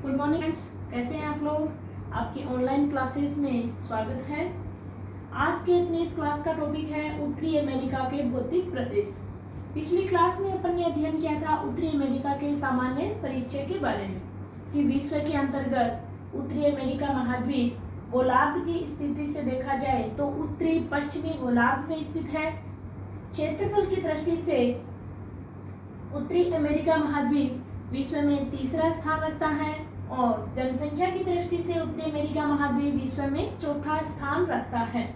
Good morning friends, कैसे हैं आप लोग। आपकी ऑनलाइन क्लासेस में स्वागत है। आज के अपनी इस क्लास का टॉपिक है उत्तरी अमेरिका के भौतिक प्रदेश। पिछली क्लास में अपन ने अध्ययन किया था उत्तरी अमेरिका के सामान्य परिचय के बारे में कि विश्व के अंतर्गत उत्तरी अमेरिका महाद्वीप गोलार्ध की स्थिति से देखा जाए तो उत्तरी पश्चिमी गोलार्ध में स्थित है। क्षेत्रफल की दृष्टि से उत्तरी अमेरिका महाद्वीप विश्व में तीसरा स्थान रखता है और जनसंख्या की दृष्टि से उत्तरी अमेरिका महाद्वीप विश्व में चौथा स्थान रखता है।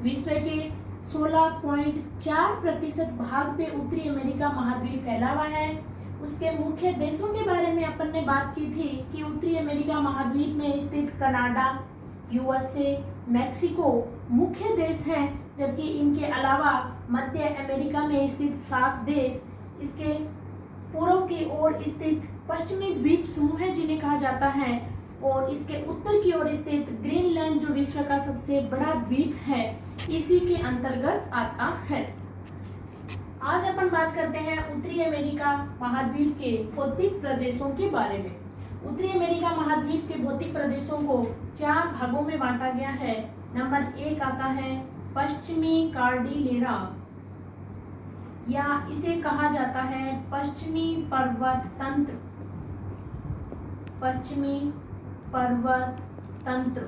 विश्व के 16.4% भाग पे उत्तरी अमेरिका महाद्वीप फैला हुआ है। उसके मुख्य देशों के बारे में अपन ने बात की थी कि उत्तरी अमेरिका महाद्वीप में स्थित कनाडा, यूएसए, मैक्सिको मुख्य देश हैं, जबकि इनके अलावा मध्य अमेरिका में स्थित 7 देश, इसके पूर्व की ओर स्थित पश्चिमी द्वीप समूह है जिन्हें कहा जाता है, और इसके उत्तर की ओर स्थित ग्रीनलैंड जो विश्व का सबसे बड़ा द्वीप है इसी के अंतर्गत आता है। आज अपन बात करते हैं उत्तरी अमेरिका महाद्वीप के भौतिक प्रदेशों के बारे में। उत्तरी अमेरिका महाद्वीप के भौतिक प्रदेशों को 4 भागों में बांटा गया है। नंबर 1 आता है पश्चिमी कार्डिलेरा, या इसे कहा जाता है पश्चिमी पर्वत तंत्र। पश्चिमी पर्वत तंत्र।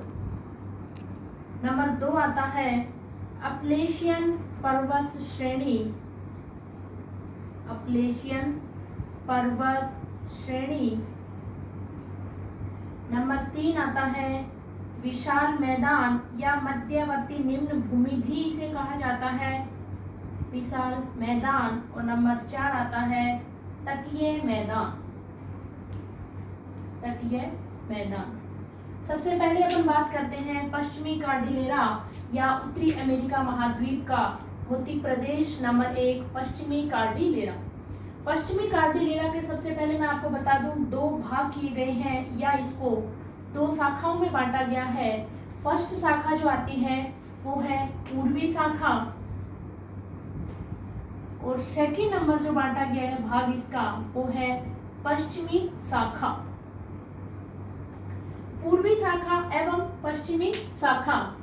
नंबर 2 आता है अपलेशियन पर्वत श्रेणी। अपलेशियन पर्वत श्रेणी। नंबर 3 आता है विशाल मैदान या मध्यवर्ती निम्न भूमि भी इसे कहा जाता है, विशाल मैदान। और नंबर 4 आता है तटीय मैदान। तटीय मैदान। सबसे पहले अपन बात करते हैं पश्चिमी कार्डिलेरा या उत्तरी अमेरिका महाद्वीप का भौतिक प्रदेश। नंबर 1 पश्चिमी कार्डिलेरा। पश्चिमी कार्डिलेरा के सबसे पहले मैं आपको बता दूं 2 भाग किए गए हैं, या इसको 2 शाखाओं में बांटा गया है। फर्स्ट शाखा जो आती है वो है पूर्वी शाखा, और सेकंड नंबर जो बांटा गया है भाग इसका वो है पश्चिमी शाखा। पूर्वी शाखा एवं पश्चिमी शाखा।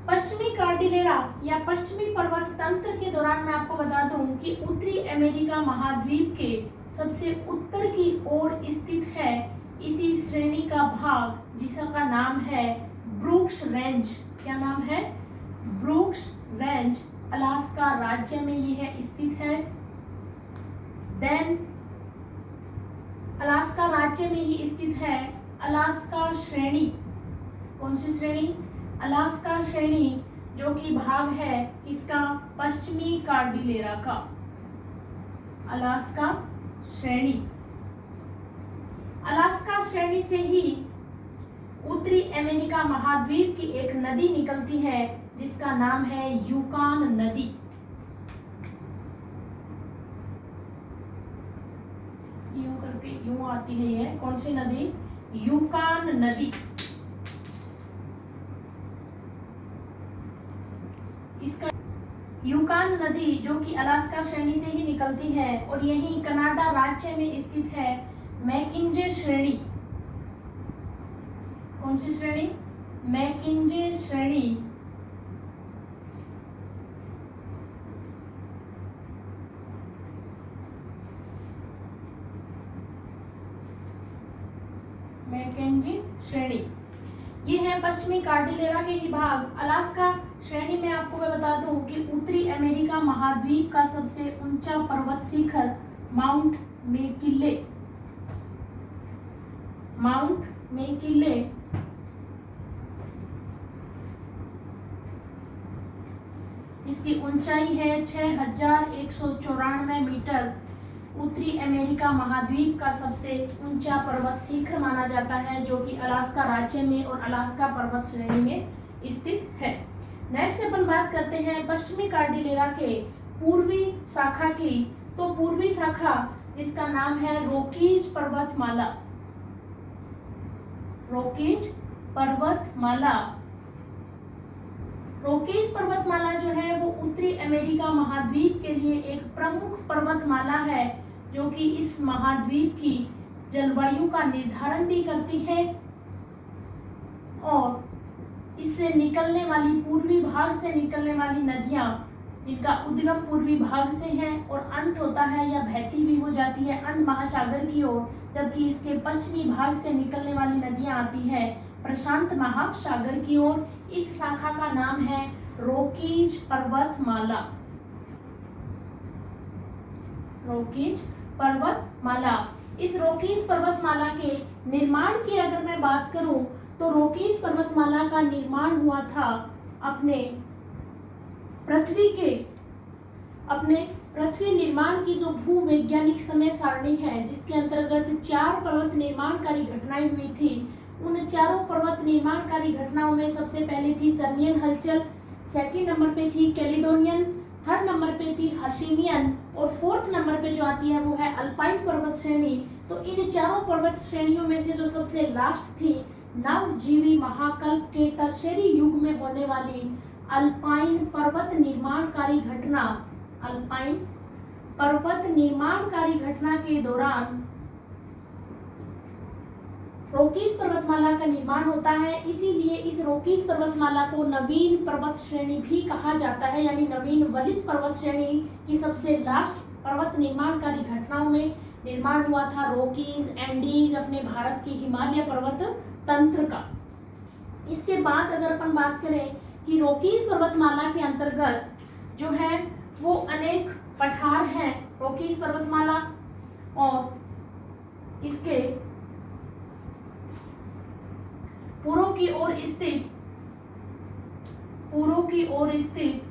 पश्चिमी कार्डिलेरा या पश्चिमी पर्वत तंत्र के दौरान मैं आपको बता दूं कि उत्तरी अमेरिका महाद्वीप के सबसे उत्तर की ओर स्थित है इसी श्रेणी का भाग जिसका नाम है ब्रूक्स रेंज। क्या नाम है? Brooks range. अलास्का राज्य में यह स्थित है। देन अलास्का राज्य में ही स्थित है अलास्का श्रेणी। कौन सी श्रेणी? अलास्का श्रेणी, जो कि भाग है इसका पश्चिमी कार्डिलेरा का। अलास्का श्रेणी। अलास्का श्रेणी से ही उत्तरी अमेरिका महाद्वीप की एक नदी निकलती है जिसका नाम है यूकान नदी। यूं करके यूं आती है ये कौन सी नदी? यूकान नदी। इसका यूकान नदी जो कि अलास्का श्रेणी से ही निकलती है, और यही कनाडा राज्य में स्थित है मैकिंजे श्रेणी। कौन सी श्रेणी? मैकिंजे श्रेणी। मैकेंजी श्रेणी। ये है पश्चिमी कार्डिलेरा के ही भाग। अलास्का श्रेणी में आपको मैं बता दूं कि उत्तरी अमेरिका महाद्वीप का सबसे ऊंचा पर्वत शिखर माउंट मैकिन्ले। माउंट मैकिन्ले इसकी ऊंचाई है 6194 मीटर। उत्तरी अमेरिका महाद्वीप का सबसे ऊंचा पर्वत शिखर माना जाता है, जो कि अलास्का राज्य में और अलास्का पर्वत श्रेणी में स्थित है। नेक्स्ट अपन बात करते हैं पश्चिमी कार्डिलेरा के पूर्वी शाखा की। तो पूर्वी शाखा जिसका नाम है रॉकीज पर्वतमाला। रॉकीज पर्वतमाला। रॉकीज पर्वतमाला जो है वो उत्तरी अमेरिका महाद्वीप के लिए एक प्रमुख पर्वतमाला है, जो कि इस महाद्वीप की जलवायु का निर्धारण भी करती है और इससे निकलने वाली पूर्वी भाग से निकलने वाली नदियां जिनका उद्गम पूर्वी भाग से है और अंत होता है या बहती भी हो जाती है अंध महासागर की ओर, जबकि इसके पश्चिमी भाग से निकलने वाली नदियां आती है प्रशांत महासागर की ओर। इस शाखा का नाम है रॉकीज पर्वतमाला। रॉकीज पर्वतमाला। इस रॉकीज पर्वतमाला के निर्माण की अगर मैं बात करूं तो रॉकीज पर्वतमाला का निर्माण हुआ था अपने पृथ्वी निर्माण की जो भूवैज्ञानिक समय सारणी है, जिसके अंतर्गत 4 पर्वत निर्माणकारी घटनाएं हुई थी। उन चारों पर्वत निर्माणकारी घटनाओं में सबसे पहले थी चर्नियन हलचल, सेकंड नंबर पे थी कैलिडोनियन, थर्ड नंबर पे थी हर्षिनियन और फोर्थ नंबर पे जो आती है वो है अल्पाइन पर्वत श्रेणी। तो इन चारों पर्वत श्रेणियों में से जो सबसे लास्ट थी नवजीवी महाकल्प के टर्शियरी युग में होने वाली अल्पाइन पर्वत निर्माणकारी घटना, अल्पाइन पर्वत निर्माणकारी घटना के दौरान रॉकीज पर्वतमाला का निर्माण होता है। इसीलिए इस रॉकीज पर्वतमाला को नवीन पर्वत श्रेणी भी कहा जाता है, यानी नवीन वलित पर्वत श्रेणी की सबसे लास्ट पर्वत निर्माणकारी घटनाओं में निर्माण हुआ था रॉकीज एंडीज अपने भारत की हिमालय पर्वत तंत्र का। इसके बाद अगर अपन बात करें कि रॉकीज पर्वतमाला के अंतर्गत जो है वो अनेक पठार हैं रॉकीज पर्वतमाला और इसके पूर्व की ओर स्थित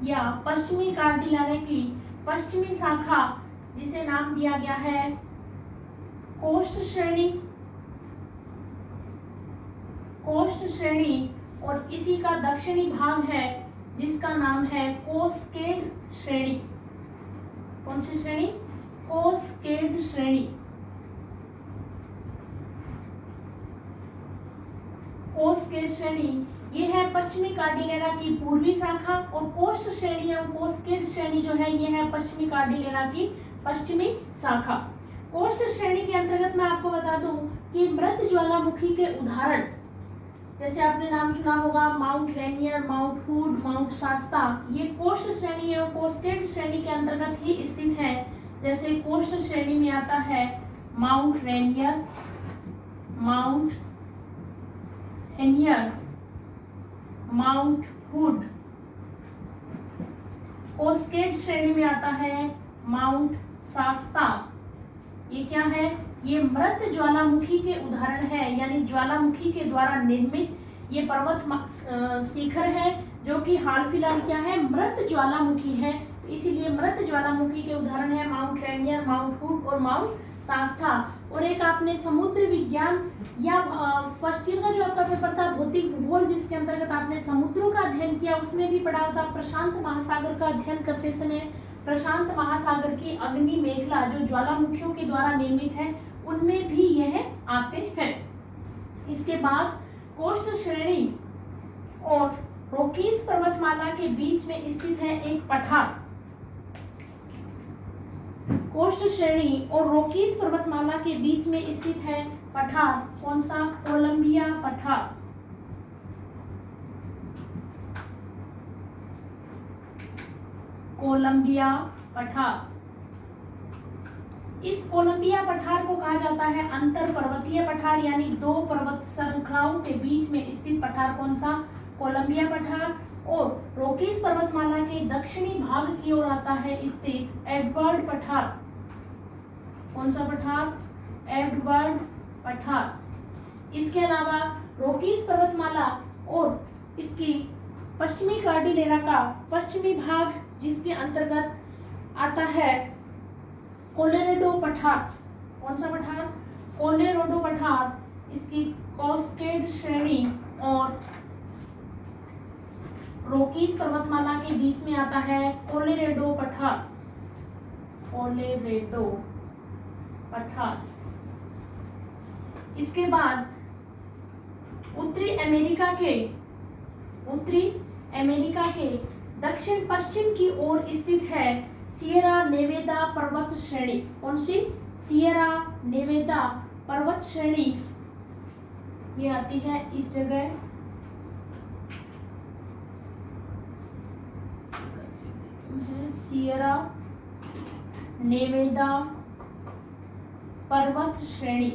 या पश्चिमी कार्डिलाने की पश्चिमी शाखा जिसे नाम दिया गया है कोस्ट श्रेणी और इसी का दक्षिणी भाग है जिसका नाम है कोस्केड श्रेणी। कौन सी श्रेणी? कोस्केड श्रेणी। कोस्केड श्रेणी ये है पश्चिमी कार्डिलेरा की पूर्वी शाखा और कोस्ट श्रेणी या कोस्केड श्रेणी जो है ये है पश्चिमी कार्डिलेरा की पश्चिमी शाखा। कोस्ट श्रेणी के अंतर्गत मैं आपको बता दूं कि मृत ज्वालामुखी के उदाहरण जैसे आपने नाम सुना होगा mount Rainier, mount Hood, mount Shasta, ये कोस्ट श्रेणी और कोस्केड श्रेणी के अंतर्गत ही स्थित है। जैसे कोस्ट श्रेणी में आता है mount Rainier, mount Rainier, mount Hood. Cascade श्रेणी में आता है माउंट शास्ता। ये क्या है? ये मृत ज्वालामुखी के उदाहरण है, यानी ज्वालामुखी के द्वारा निर्मित ये पर्वत शिखर है जो कि हाल फिलहाल क्या है? मृत ज्वालामुखी है। तो इसीलिए मृत ज्वालामुखी के उदाहरण है माउंट रेनियर, माउंट हुड और माउंट शास्ता। और एक आपने समुद्र विज्ञान या फर्स्ट ईयर का जो आपका पेपर था भौतिक भूगोल जिसके अंतर्गत आपने समुद्रों का अध्ययन किया उसमें भी पढ़ा था प्रशांत महासागर का अध्ययन करते समय प्रशांत महासागर की अग्नि मेखला जो ज्वालामुखियों के द्वारा निर्मित है उनमें भी यह आते हैं। इसके बाद कोस्ट श्रेणी और रॉकीज पर्वतमाला के बीच में स्थित है एक पठार। कोस्ट श्रेणी और रॉकीज पर्वतमाला के बीच में स्थित है पठार। कौन सा? कोलंबिया पठार। कोलंबिया पठार। इस कोलंबिया पठार को कहा जाता है अंतर पर्वतीय पठार, यानी 2 पर्वत श्रृंखलाओं के बीच में स्थित पठार। कौन सा? कोलंबिया पठार। और रॉकीज पर्वतमाला के दक्षिणी भाग की ओर आता है स्थित एडवर्ड पठार। कौन सा पठार? एडवर्ड पठार। इसके अलावा रॉकीज पर्वतमाला और इसकी पश्चिमी कार्डिलेरा का पश्चिमी भाग जिसके अंतर्गत आता है कोलोराडो पठार। कौन सा पठार? कोलोराडो पठार। इसकी कास्केड श्रेणी और रॉकीज पर्वतमाला के बीच में आता है कोलोराडो पठार। कोलोराडो पठार। इसके बाद उत्तरी अमेरिका के दक्षिण पश्चिम की ओर स्थित है सियरा नेवेदा पर्वत श्रेणी। कौन सी? सियरा नेवेदा पर्वत श्रेणी, ये आती है इस जगह। सियरा नेवेदा पर्वत श्रेणी।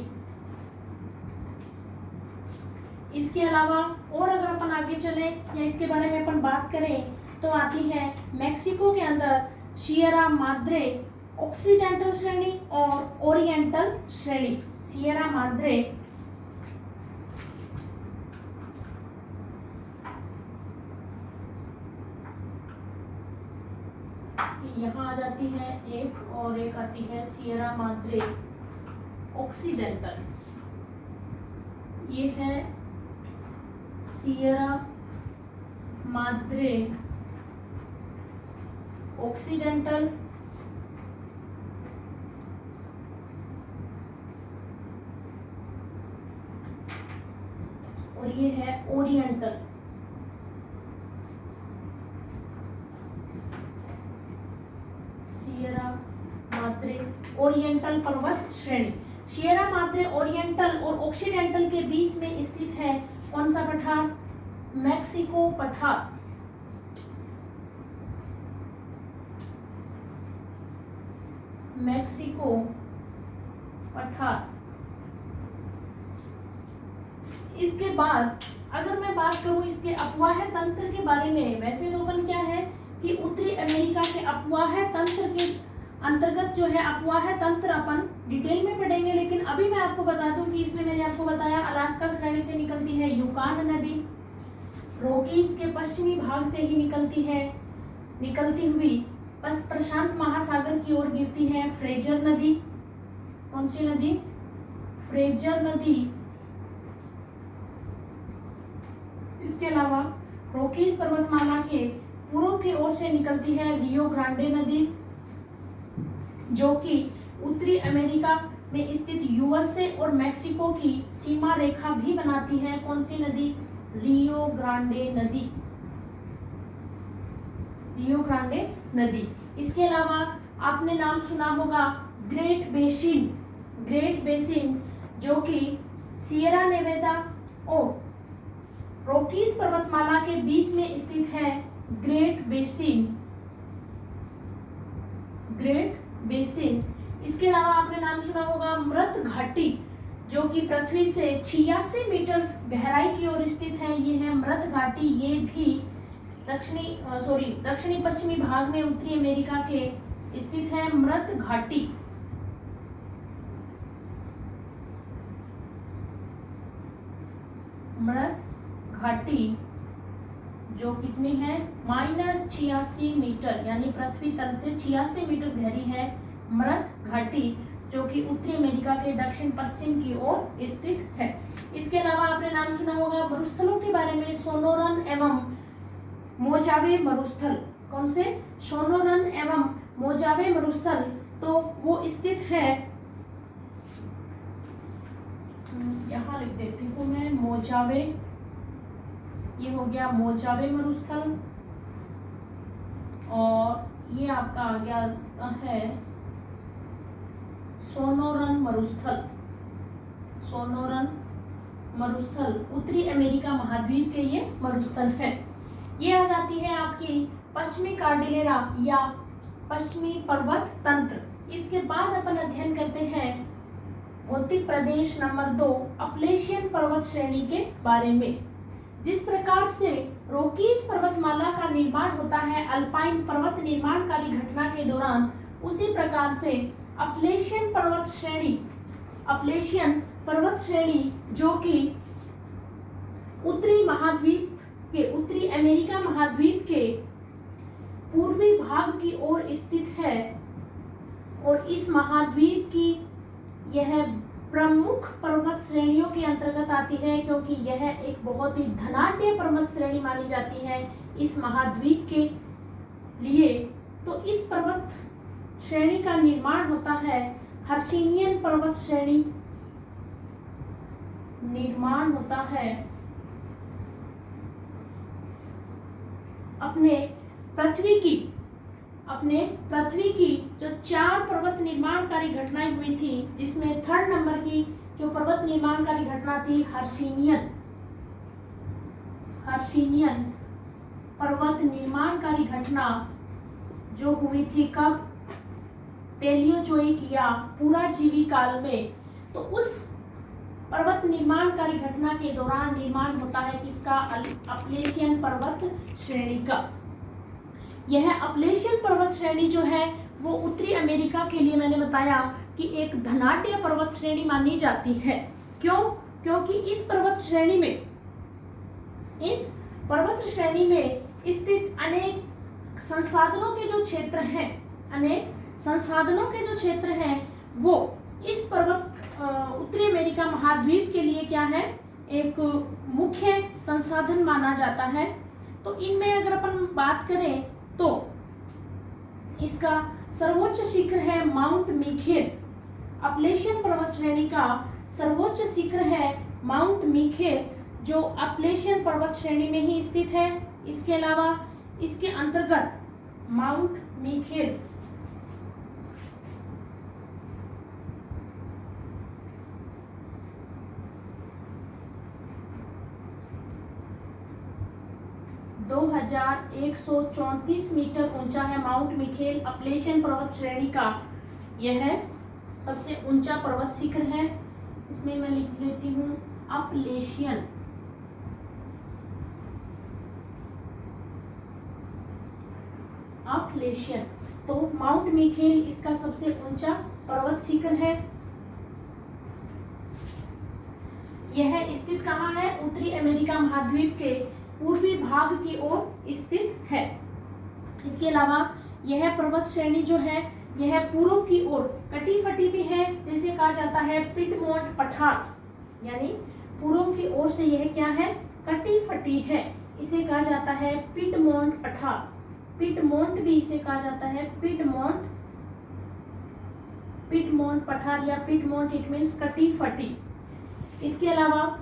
इसके अलावा और अगर अपन आगे चले या इसके बारे में अपन बात करें तो आती है मैक्सिको के अंदर सियरा माद्रे ऑक्सीडेंटल श्रेणी और ओरिएंटल श्रेणी। सियरा माद्रे यहाँ आ जाती है एक, और एक आती है सियरा माद्रे ऑक्सीडेंटल। ये है सियरा माद्रे ऑक्सीडेंटल, और ये है ओरिएंटल। सियरा माद्रे ओरिएंटल पर्वत श्रेणी। सियरा माद्रे ओरिएंटल और ऑक्सीडेंटल के बीच में स्थित है कौन सा पठार? मैक्सिको पठार। मैक्सिको पठार। इसके बाद अगर मैं बात करूं इसके अपवाह तंत्र के बारे में, वैसे तो अपन क्या है कि उत्तरी अमेरिका के अपवाह तंत्र के अंतर्गत जो है अपवाह तंत्र अपन डिटेल में पढ़ेंगे, लेकिन अभी मैं आपको बता दूं कि इसमें मैंने आपको बताया अलास्का श्रेणी से निकलती है यूकान नदी, रॉकीज के पश्चिमी भाग से ही निकलती हुई प्रशांत महासागर की ओर गिरती है फ्रेजर नदी। कौन सी नदी? फ्रेजर नदी। इसके अलावा रॉकीज पर्वतमाला के पूर्व की ओर से निकलती है रियो ग्रांडे नदी, जो कि उत्तरी अमेरिका में स्थित यूएसए और मैक्सिको की सीमा रेखा भी बनाती है। कौन सी नदी? रियो ग्रांडे नदी। रियो ग्रांडे नदी। इसके अलावा आपने नाम सुना होगा ग्रेट बेसिन। ग्रेट बेसिन जो कि सियरा नेवेदा और रॉकीज पर्वतमाला के बीच में स्थित है। Great basin. Great basin. इसके अलावा आपने नाम सुना होगा मृत घाटी, जो कि पृथ्वी से 86 मीटर गहराई की ओर स्थित है। ये है मृत घाटी। ये भी दक्षिणी पश्चिमी भाग में उत्तरी अमेरिका के स्थित है मृत घाटी। मृत घाटी जो कितनी है? -86 मीटर, यानी पृथ्वी तल से 86 मीटर गहरी है मृत घाटी, जो कि उत्तरी अमेरिका के दक्षिण पश्चिम की ओर स्थित है। इसके अलावा आपने नाम सुना होगा मरुस्थलों के बारे में, सोनोरन एवं मोजावे मरुस्थल। कौन से? सोनोरन एवं मोजावे मरुस्थल। तो वो स्थित है, यहाँ लिख देती हूँ मैं, मोजावे। ये हो गया मोजावे मरुस्थल, और ये आपका आ गया है सोनोरन मरुस्थल। सोनोरन मरुस्थल उत्तरी अमेरिका महाद्वीप के ये मरुस्थल है। ये आ जाती है आपकी पश्चिमी कार्डिलेरा या पश्चिमी पर्वत तंत्र। इसके बाद अपन अध्ययन करते हैं भौतिक प्रदेश नंबर 2 अपलेशियन पर्वत श्रेणी के बारे में। जिस प्रकार से रॉकीज पर्वतमाला का निर्माण होता है अल्पाइन पर्वत निर्माणकारी घटना के दौरान, उसी प्रकार से अपलेशियन पर्वत श्रेणी जो कि उत्तरी अमेरिका महाद्वीप के पूर्वी भाग की ओर स्थित है, और इस महाद्वीप की यह प्रमुख पर्वत श्रेणियों के अंतर्गत आती है, क्योंकि यह एक बहुत ही धनाढ्य पर्वत श्रेणी मानी जाती है इस महाद्वीप के लिए। तो इस पर्वत श्रेणी का निर्माण होता है हर्षिनियन पर्वत श्रेणी निर्माण होता है अपने पृथ्वी की अपने पृथ्वी की जो 4 पर्वत निर्माणकारी घटनाएं हुई थी, जिसमें 3rd नंबर की जो पर्वत निर्माणकारी घटना थी हर्षिनियन पर्वत निर्माणकारी घटना, जो हुई थी कब? पेलियोजोइक या पुराजीवी काल में। तो उस पर्वत निर्माणकारी घटना के दौरान निर्माण होता है किसका? अपलेशियन पर्वत श्रेणी का। यह अपलेशियन पर्वत श्रेणी जो है वो उत्तरी अमेरिका के लिए मैंने बताया कि एक धनाढ्य पर्वत श्रेणी मानी जाती है। क्यों? क्योंकि इस पर्वत श्रेणी में स्थित अनेक संसाधनों के जो क्षेत्र हैं वो इस उत्तरी अमेरिका महाद्वीप के लिए क्या है? एक मुख्य संसाधन माना जाता है। तो इनमें अगर अपन बात करें तो इसका सर्वोच्च शिखर है माउंट मिखेल। अपलेशियन पर्वत श्रेणी का सर्वोच्च शिखर है माउंट मिखेल, जो अपलेशियन पर्वत श्रेणी में ही स्थित है। इसके अलावा इसके अंतर्गत माउंट मिखेल दो 2134 मीटर ऊंचा है। माउंट मिखेल अपलेशियन पर्वत श्रेणी का यह सबसे ऊंचा पर्वत शिखर है। इसमें मैं लिख लेती हूँ अपलेशियन। तो माउंट मिखेल इसका सबसे ऊंचा पर्वत शिखर है। यह स्थित कहाँ है? उत्तरी अमेरिका महाद्वीप के पूर्वी भाग की ओर स्थित है। इसके अलावा यह पर्वत श्रेणी जो है यह पूर्व की ओर कटी फटी भी है, जिसे कहा जाता है पिडमोंट पठार, यानी पूर्व की ओर से यह क्या है? कटी फटी है, इसे कहा जाता है पिडमोंट पठार। पिडमोंट भी इसे कहा जाता है पिडमोंट पठार या पिडमोंट, इट मीन्स कटी फटी। इसके अलावा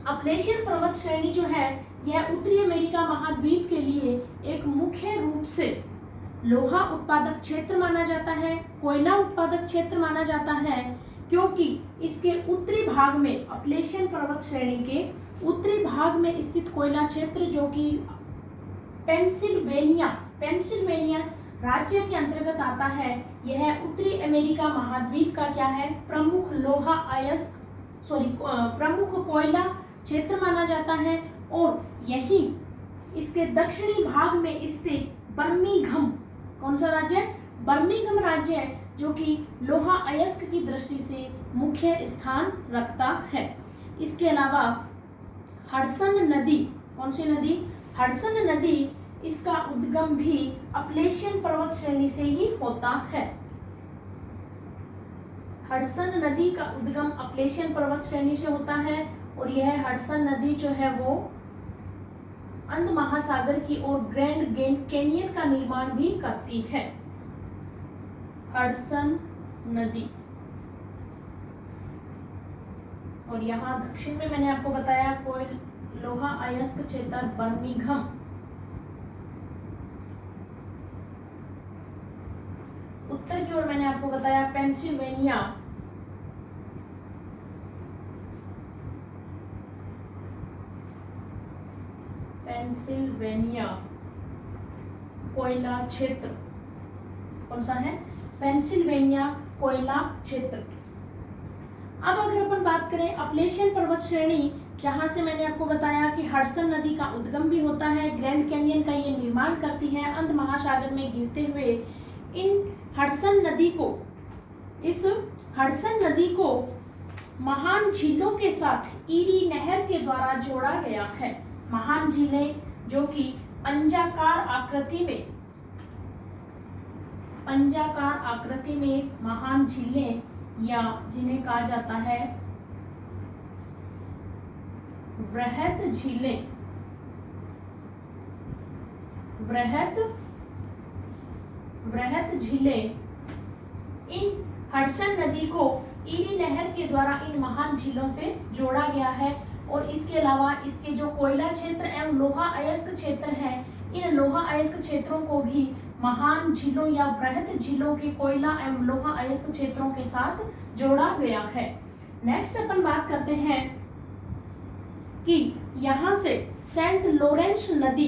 अपलेशियन पर्वत श्रेणी जो है यह उत्तरी अमेरिका महाद्वीप के लिए एक मुख्य रूप से लोहा उत्पादक क्षेत्र माना जाता है, कोयला उत्पादक क्षेत्र माना जाता है, क्योंकि इसके उत्तरी भाग में, अपलेशियन पर्वत श्रेणी के उत्तरी भाग में स्थित कोयला क्षेत्र जो कि पेंसिल्वेनिया राज्य के अंतर्गत आता है, यह उत्तरी अमेरिका महाद्वीप का क्या है? प्रमुख कोयला क्षेत्र माना जाता है। और यही इसके दक्षिणी भाग में स्थित बर्मिंघम, कौन सा राज्य? बर्मिंघम राज्य है, जो कि लोहा अयस्क की दृष्टि से मुख्य स्थान रखता है। इसके अलावा हडसन नदी, कौन सी नदी? हडसन नदी, इसका उद्गम भी अपलेशियन पर्वत श्रेणी से ही होता है। हडसन नदी का उद्गम अपलेशियन पर्वत श्रेणी से होता है और यह हडसन नदी जो है वो अंध महासागर की ओर ग्रैंड कैनियन का निर्माण भी करती है। हडसन नदी। और यहाँ दक्षिण में मैंने आपको बताया कोई लोहा अयस्क क्षेत्र बर्मिंघम। उत्तर की ओर मैंने आपको बताया पेंसिल्वेनिया। कोयला क्षेत्र कौन सा है? पेंसिल्वेनिया कोयला क्षेत्र। अब अगर अपन बात करें अपलेशियन पर्वत श्रेणी, जहां से मैंने आपको बताया कि हडसन नदी का उद्गम भी होता है, ग्रैंड कैनियन का ये निर्माण करती है अंध महासागर में गिरते हुए। इस हडसन नदी को महान झीलों के साथ ईरी नहर के द्वारा जोड़ा गया है। महान झीलें जो कि पंजाकार आकृति में महान झीलें, या जिन्हें कहा जाता है वृहत झीलें, इन हडसन नदी को ईरी नहर के द्वारा इन महान झीलों से जोड़ा गया है। और इसके अलावा इसके जो कोयला क्षेत्र एवं लोहा अयस्क क्षेत्र हैं, इन लोहा अयस्क क्षेत्रों को भी महान झीलों या वृहद झीलों के कोयला एवं लोहा अयस्क क्षेत्रों के साथ जोड़ा गया है। नेक्स्ट अपन बात करते हैं कि यहाँ से सेंट लॉरेंस नदी,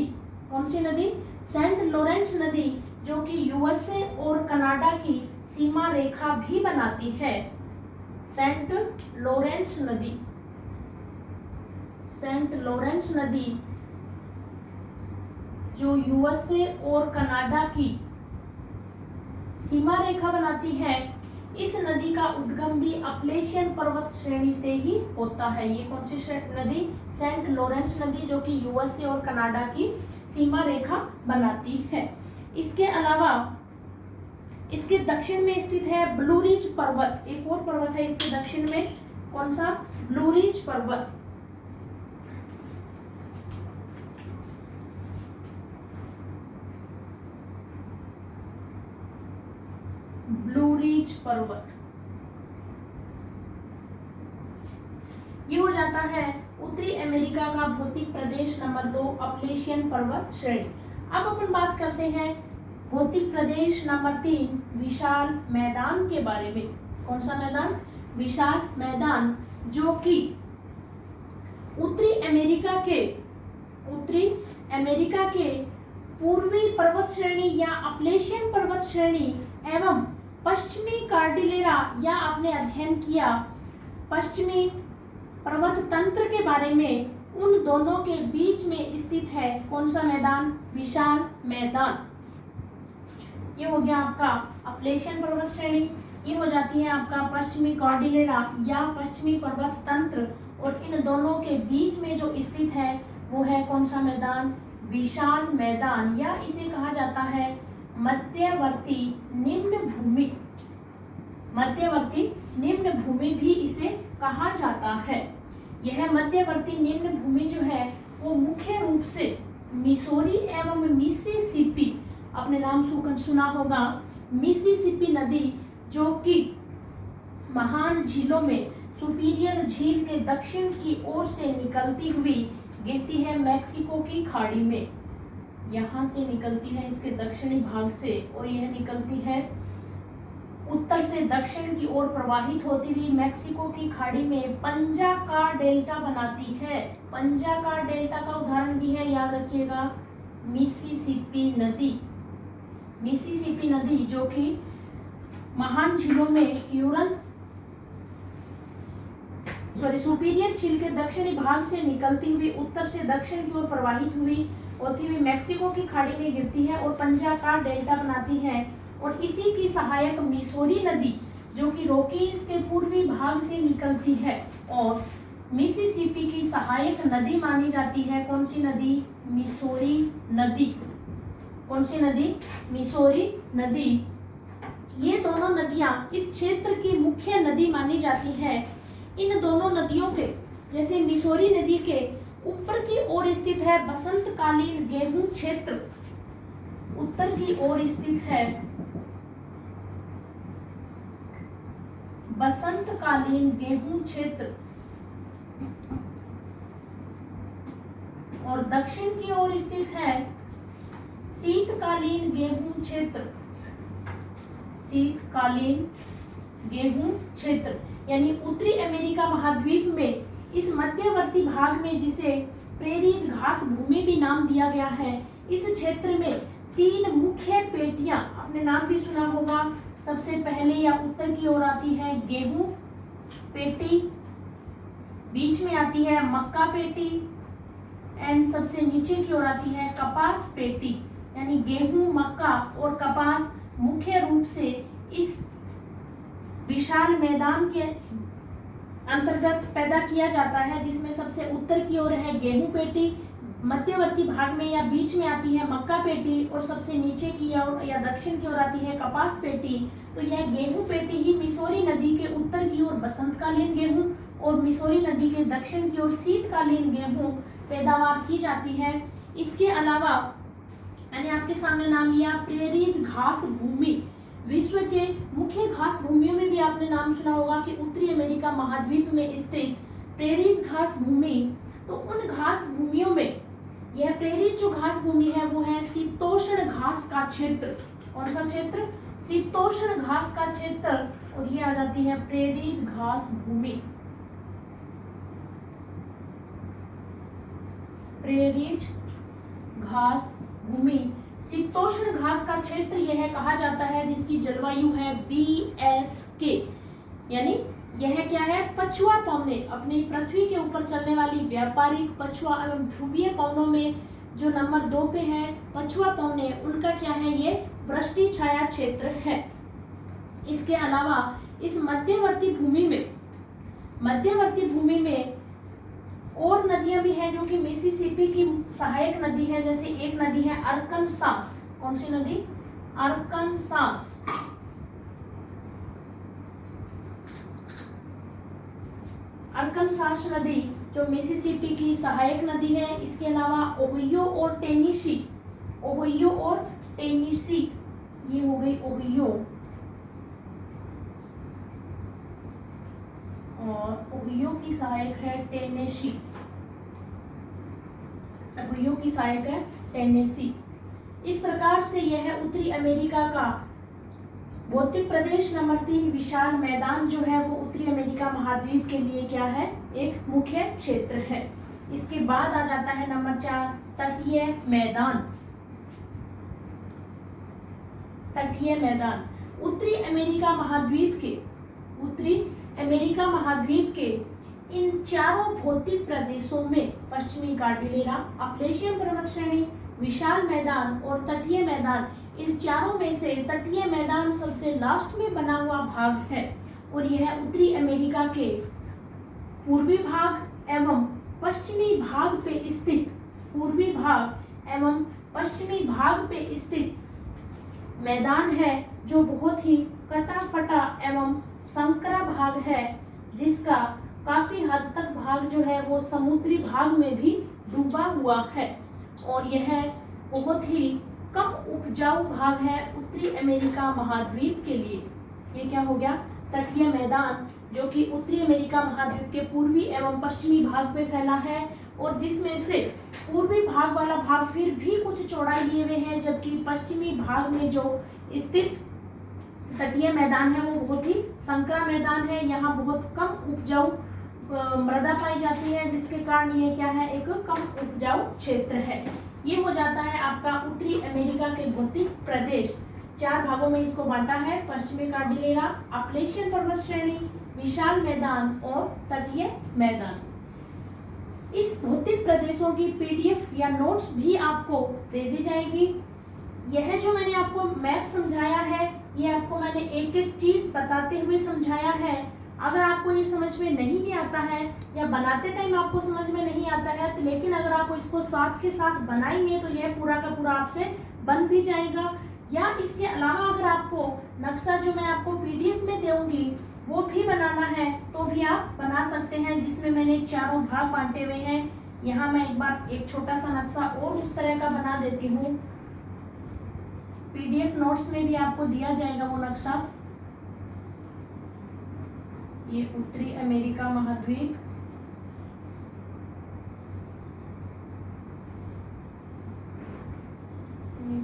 कौन सी नदी? सेंट लॉरेंस नदी, जो कि यूएसए और कनाडा की सीमा रेखा भी बनाती है। सेंट लॉरेंस नदी, सेंट लॉरेंस नदी जो यूएसए और कनाडा की सीमा रेखा बनाती है, इस नदी का उद्गम भी अपलेशियन पर्वत श्रेणी से ही होता है। ये कौन सी नदी? सेंट लॉरेंस नदी, जो कि यूएसए और कनाडा की सीमा रेखा बनाती है। इसके अलावा इसके दक्षिण में स्थित है ब्लू रिज पर्वत, एक और पर्वत है इसके दक्षिण में, कौन सा? ब्लू रिज पर्वत। ब्लू रिज पर्वत, ये हो जाता है उत्तरी अमेरिका का भौतिक प्रदेश नंबर 2, अपलेशियन पर्वत श्रेणी। अब अपन बात करते हैं भौतिक प्रदेश नंबर 3, विशाल मैदान के बारे में। कौन सा मैदान? विशाल मैदान, जो कि उत्तरी अमेरिका के पूर्वी पर्वत श्रेणी या अपलेशियन पर्वत श्रेणी एवं पश्चिमी कार्डिलेरा या आपने अध्ययन किया पश्चिमी पर्वत तंत्र के बारे में, उन दोनों के बीच में स्थित है। कौन सा मैदान? विशाल मैदान। ये हो गया आपका अपलेशियन पर्वत श्रेणी, ये हो जाती है आपका पश्चिमी कॉर्डिलेरा या पश्चिमी पर्वत तंत्र, और इन दोनों के बीच में जो स्थित है वो है कौन सा मैदान? विशाल मैदान, या इसे कहा जाता है मध्यवर्ती निम्न भूमि। मध्यवर्ती निम्न भूमि भी इसे कहा जाता है। यह मध्यवर्ती निम्न भूमि जो है वो मुख्य रूप से मिसौरी एवं मिसिसिपी, अपने नाम सुना होगा, मिसिसिपी नदी, जो कि महान झीलों में सुपीरियर झील के दक्षिण की ओर से निकलती हुई गिरती है मैक्सिको की खाड़ी में। यहाँ से निकलती है इसके दक्षिणी भाग से, और यह निकलती है उत्तर से दक्षिण की ओर प्रवाहित होती हुई मैक्सिको की खाड़ी में पंजा का डेल्टा बनाती है। पंजा का डेल्टा का उदाहरण भी है, याद रखिएगा, मिसिसिपी नदी। मिसिसिपी नदी जो कि महान झीलों में सुपीरियर झील के दक्षिणी भाग से निकलती हुई उत्तर से दक्षिण की ओर प्रवाहित होती हुई मैक्सिको की खाड़ी में गिरती है और पंजा का डेल्टा बनाती है। और इसी की सहायक मिसौरी नदी, जो कि रॉकीज के पूर्वी भाग से निकलती है और मिसिसिपी की सहायक नदी मानी जाती है। कौन सी नदी? मिसौरी नदी। कौन सी नदी? मिसौरी नदी। ये दोनों नदियां इस क्षेत्र की मुख्य नदी मानी जाती है। इन दोनों नदियों के, जैसे मिसौरी नदी के ऊपर की ओर स्थित है बसंतकालीन गेहूं क्षेत्र, उत्तर की ओर स्थित है बसंतकालीन गेहूं क्षेत्र, और दक्षिण की ओर स्थित है शीतकालीन गेहूं क्षेत्र। शीतकालीन गेहूं क्षेत्र यानी उत्तरी अमेरिका महाद्वीप में इस मध्यवर्ती भाग में, जिसे प्रेरीज घास भूमि भी नाम दिया गया है, इस क्षेत्र में 3 मुख्य पेटियां, आपने नाम भी सुना होगा। सबसे पहले या उत्तर की ओर आती है गेहूं पेटी, बीच में आती है मक्का पेटी, एंड सबसे नीचे की ओर आती है कपास पेटी। यानी गेहूं, मक्का और कपास मुख्य रूप से इस विशाल मैदान के अंतर्गत पैदा किया जाता है, जिसमें सबसे उत्तर की ओर है गेहूं पेटी, मध्यवर्ती भाग में या बीच में आती है मक्का पेटी, और सबसे नीचे की ओर या दक्षिण की ओर आती है कपास पेटी। तो यह गेहूं पेटी ही मिसौरी नदी के उत्तर की ओर बसंतकालीन गेहूं और मिसौरी नदी के दक्षिण की ओर शीतकालीन गेहूं पैदावार की जाती है। इसके अलावा मैंने आपके सामने नाम लिया प्रेरीज घास भूमि। विश्व के मुख्य घास भूमियों में भी आपने नाम सुना होगा कि उत्तरी अमेरिका महाद्वीप में स्थित प्रेरीज घास भूमि। तो उन घास भूमियों में यह प्रेरित जो घास भूमि है वो है शीतोष्ण घास का क्षेत्र। कौन सा क्षेत्र? शीतोष्ण घास का क्षेत्र। और ये आ जाती है प्रेरित घास भूमि। प्रेरित घास भूमि, शीतोष्ण घास का क्षेत्र यह कहा जाता है जिसकी जलवायु है BSK, यानी यह क्या है? पछुआ पवने, अपनी पृथ्वी के ऊपर चलने वाली व्यापारिक पछुआ एवं ध्रुवीय पवनों में जो नंबर 2 पे है पछुआ पवने, उनका क्या है? ये वृष्टि छाया क्षेत्र है। इसके अलावा इस मध्यवर्ती भूमि में और नदियां भी हैं जो कि मिसिसिपी की सहायक नदी है। जैसे एक नदी है अरकनसास। कौन सी नदी? अरकनसास। अरकनसास नदी जो मिसिसिपी की सहायक नदी है। इसके अलावा ओहियो और टेनेसी, ये हो गई ओहियो, और ओहियो की सहायक है टेनेसी। ओहियो की सहायक है टेनेसी। इस प्रकार से यह उत्तरी अमेरिका का भौतिक प्रदेश नंबर 3 विशाल मैदान जो है वो उत्तरी अमेरिका महाद्वीप के लिए क्या है? एक मुख्य क्षेत्र है। इसके बाद आ जाता है नंबर 4 तटीय मैदान। तटीय मैदान उत्तरी अमेरिका महाद्वीप के इन चारों भौतिक प्रदेशों में पश्चिमी कार्डिलेरा, अपलेशियन पर्वत श्रेणी, विशाल मैदान और तटीय मैदान, इन चारों में से तटीय मैदान सबसे लास्ट में बना हुआ भाग है। और यह उत्तरी अमेरिका के पूर्वी भाग एवं पश्चिमी भाग पे स्थित मैदान है जो बहुत ही कटा फटा एवं संकरा भाग है, जिसका काफी हद तक भाग जो है वो समुद्री भाग में भी डूबा हुआ है। और यह बहुत ही कम उपजाऊ भाग है उत्तरी अमेरिका महाद्वीप के लिए। ये क्या हो गया? तटीय मैदान, जो कि उत्तरी अमेरिका महाद्वीप के पूर्वी एवं पश्चिमी भाग पे फैला है, और जिसमें से पूर्वी भाग वाला भाग फिर भी कुछ चौड़ाई लिए हुए हैं, जबकि पश्चिमी भाग में जो स्थित तटीय मैदान है वो बहुत ही संकरा मैदान है। यहाँ बहुत कम उपजाऊ मृदा पाई जाती है, जिसके कारण यह क्या है? एक कम उपजाऊ क्षेत्र है। ये हो जाता है आपका उत्तरी अमेरिका के भौतिक प्रदेश। 4 भागों में इसको बांटा है, पश्चिमी कार्डिलेरा, अपलेशियन पर्वत श्रेणी, विशाल मैदान और तटीय मैदान। इस भौतिक प्रदेशों की PDF या नोट्स भी आपको दे दी जाएगी। यह जो मैंने आपको मैप समझाया है, ये आपको मैंने एक एक चीज बताते हुए समझाया है। अगर आपको ये समझ में नहीं भी आता है या बनाते टाइम आपको समझ में नहीं आता है, तो लेकिन अगर आप इसको साथ के साथ बनाएंगे तो यह पूरा का पूरा आपसे बन भी जाएगा। या इसके अलावा अगर आपको नक्शा जो मैं आपको PDF में दूंगी वो भी बनाना है तो भी आप बना सकते हैं, जिसमें मैंने चारों भाग बांटे हुए हैं। यहाँ मैं एक बार एक छोटा सा नक्शा और उस तरह का बना देती हूँ। PDF नोट्स में भी आपको दिया जाएगा वो नक्शा। ये उत्तरी अमेरिका महाद्वीप,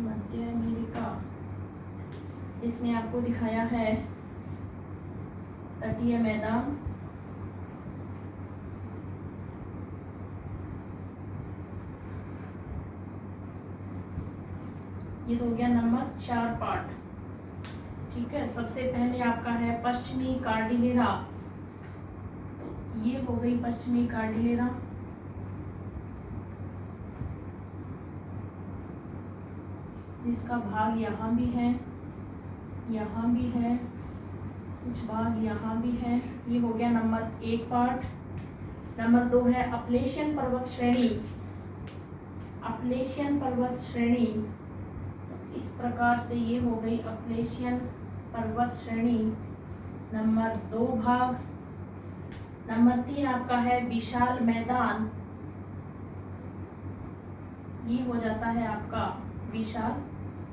मध्य अमेरिका, इसमें आपको दिखाया है तटीय मैदान, ये तो हो गया नंबर 4 पार्ट। ठीक है, सबसे पहले आपका है पश्चिमी कार्डिलेरा। ये हो गई पश्चिमी कार्डिलेरा। जिसका भाग यहाँ भी है, यहाँ भी है, कुछ भाग यहाँ भी है। ये हो गया नंबर 1 पार्ट। नंबर 2 है अपलेशियन पर्वत श्रेणी। अपलेशियन पर्वत श्रेणी, तो इस प्रकार से ये हो गई अपलेशियन पर्वत श्रेणी, नंबर 2 भाग। नंबर 3 आपका है विशाल मैदान। ये हो जाता है आपका विशाल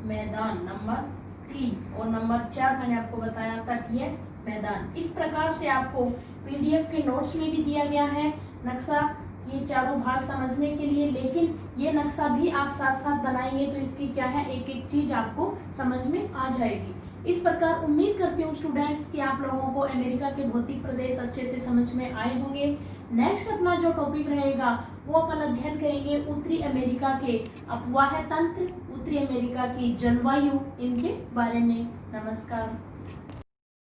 मैदान नंबर 3। और नंबर 4 मैंने आपको बताया तटीय मैदान। इस प्रकार से आपको PDF के नोट्स में भी दिया गया है नक्शा। ये चारों भाग समझने के लिए, लेकिन ये नक्शा भी आप साथ साथ बनाएंगे तो इसकी क्या है, एक एक चीज आपको समझ में आ जाएगी। इस प्रकार उम्मीद करती हूँ स्टूडेंट्स कि आप लोगों को अमेरिका के भौतिक प्रदेश अच्छे से समझ में आए होंगे। नेक्स्ट अपना जो टॉपिक रहेगा वो अपन अध्ययन करेंगे उत्तरी अमेरिका के अपवाह तंत्र, उत्तरी अमेरिका की जलवायु, इनके बारे में। नमस्कार।